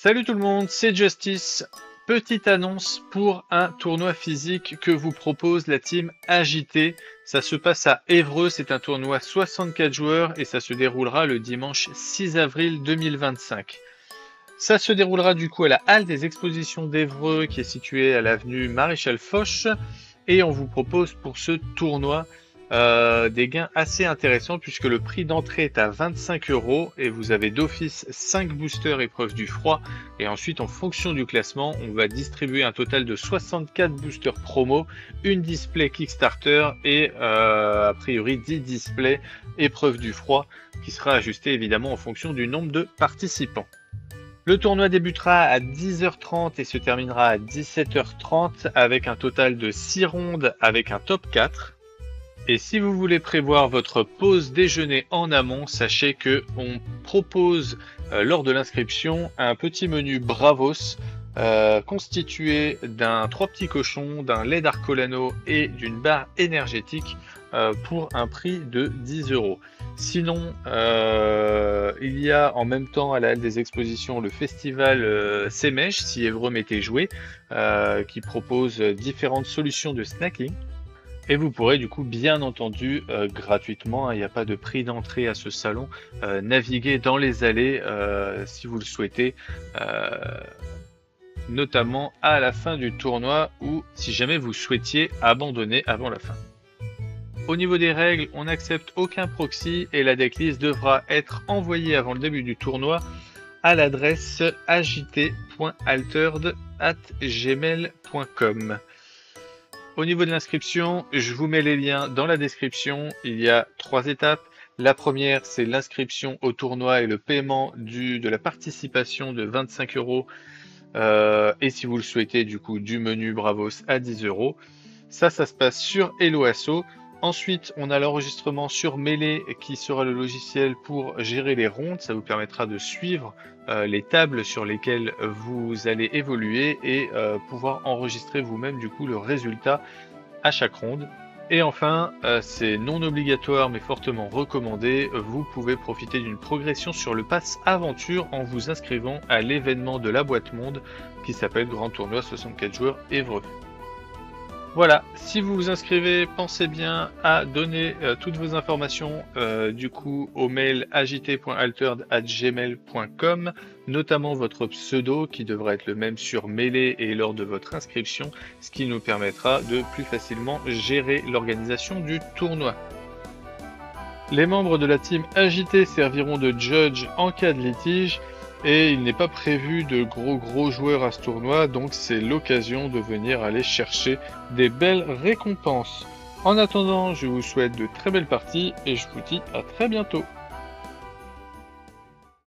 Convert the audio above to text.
Salut tout le monde, c'est Justice. Petite annonce pour un tournoi physique que vous propose la team Agité. Ça se passe à Évreux, c'est un tournoi 64 joueurs et ça se déroulera le dimanche 6 avril 2025. Ça se déroulera du coup à la halle des expositions d'Évreux qui est située à l'avenue Maréchal Foch et on vous propose pour ce tournoi des gains assez intéressants puisque le prix d'entrée est à 25 € et vous avez d'office 5 boosters épreuve du froid et ensuite en fonction du classement on va distribuer un total de 64 boosters promo, une display Kickstarter et a priori 10 displays épreuve du froid qui sera ajusté évidemment en fonction du nombre de participants. Le tournoi débutera à 10h30 et se terminera à 17h30 avec un total de 6 rondes avec un top 4. Et si vous voulez prévoir votre pause déjeuner en amont, sachez que on propose lors de l'inscription un petit menu Bravos constitué d'un 3 petits cochons, d'un lait d'Arcolano et d'une barre énergétique pour un prix de 10 €. Sinon, il y a en même temps à la halle des expositions le festival Sémèche, si Évreux m'était joué, qui propose différentes solutions de snacking. Et vous pourrez du coup bien entendu gratuitement, il n'y a pas de prix d'entrée à ce salon, naviguer dans les allées si vous le souhaitez, notamment à la fin du tournoi ou si jamais vous souhaitiez abandonner avant la fin. Au niveau des règles, on n'accepte aucun proxy et la decklist devra être envoyée avant le début du tournoi à l'adresse agité.altered@gmail.com. Au niveau de l'inscription, je vous mets les liens dans la description. Il y a 3 étapes. La première, c'est l'inscription au tournoi et le paiement de la participation de 25 €. Et si vous le souhaitez, du coup, du menu Bravos à 10 €. Ça se passe sur Helloasso. Ensuite, on a l'enregistrement sur Melee qui sera le logiciel pour gérer les rondes. Ça vous permettra de suivre les tables sur lesquelles vous allez évoluer et pouvoir enregistrer vous-même du coup le résultat à chaque ronde. Et enfin, c'est non obligatoire mais fortement recommandé, vous pouvez profiter d'une progression sur le pass aventure en vous inscrivant à l'événement de la boîte monde qui s'appelle Grand Tournoi 64 joueurs Évreux. Voilà, si vous vous inscrivez, pensez bien à donner toutes vos informations du coup au mail agité.altered@gmail.com, notamment votre pseudo qui devra être le même sur Melee et lors de votre inscription, ce qui nous permettra de plus facilement gérer l'organisation du tournoi. Les membres de la team Agité serviront de judge en cas de litige. Et il n'est pas prévu de gros joueurs à ce tournoi, donc c'est l'occasion de venir aller chercher des belles récompenses. En attendant, je vous souhaite de très belles parties et je vous dis à très bientôt.